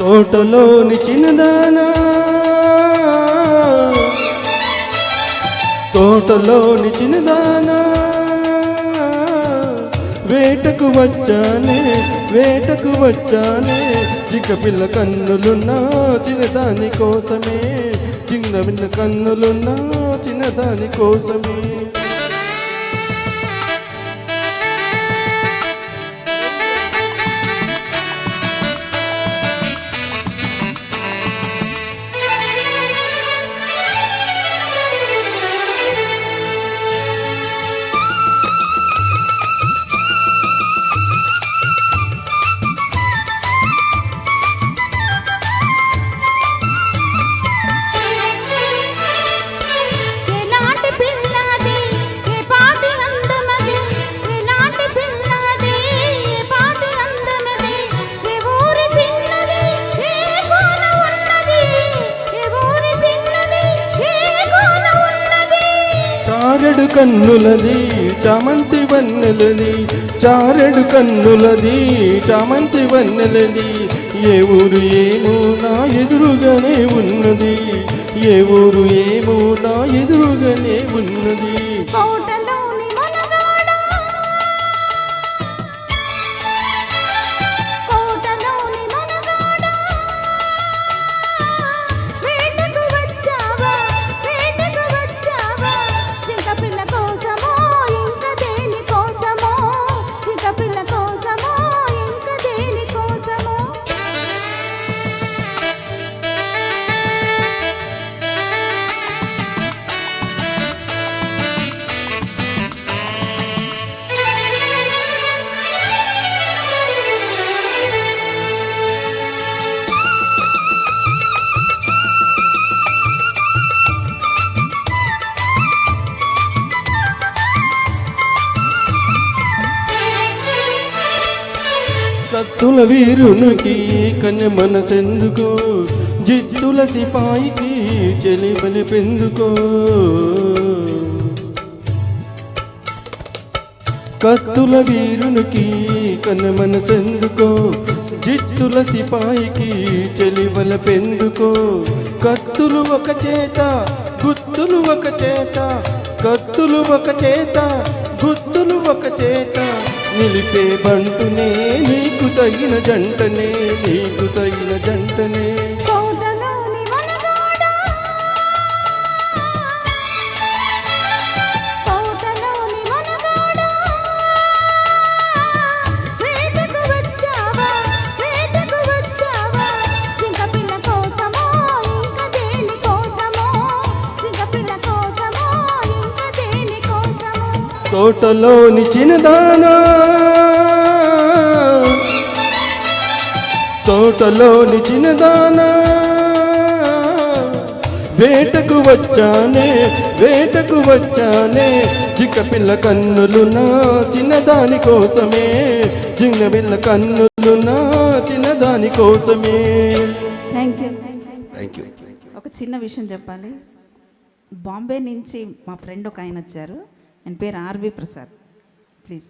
తోటలోని చిన్నదానా, తోటలోని చిన్నదానా, వేటకు వచ్చానే, వేటకు వచ్చానే, చిక్కపిల్ల కన్నులున్నా చిన్నదాని కోసమే, చిన్నపిల్ల కన్నులున్నా చిన్నదాని కోసమే. చారెడు కన్నులది చామంతి వన్నెలది, చారెడు కన్నులది చామంతి వన్నెలది, ఏ ఊరు ఏమో నా ఎదురుగానే ఉన్నది, ఏ ఊరు ఏమో నా ఎదురుగానే ఉన్నది. కత్తుల వీరునికి కన్య మనసెందుకో, జిత్తుల సిపాయికి చెలిబలి పెందుకో, కత్తుల వీరునికి కన్య మనసెందుకో, జిత్తుల సిపాయికి చెలిబల పెందుకో, కత్తులు ఒక చేత గుత్తులు ఒక చేత, కత్తులు ఒక చేత గుత్తులు ఒక చేత, నిలిపే బంటునే నీకు తగిన జంటనే, నీకు తగిన జంటనే. తోటలోని చిన్నదానా, తోటలోని చిన్నదానా, వేటకు వచ్చానే, వేటకు వచ్చానే, చిక్కపిల్ల కన్నులున్నా చిన్నదాని కోసమే, చిన్నపిల్ల కన్నులున్నా చిన్నదాని కోసమే. Thank you. Thank you. ఒక చిన్న విషయం చెప్పాలి. బాంబే నుంచి మా ఫ్రెండ్ ఒక ఆయన వచ్చారు, ఆయన పేరు ఆర్వి ప్రసాద్. ప్లీజ్.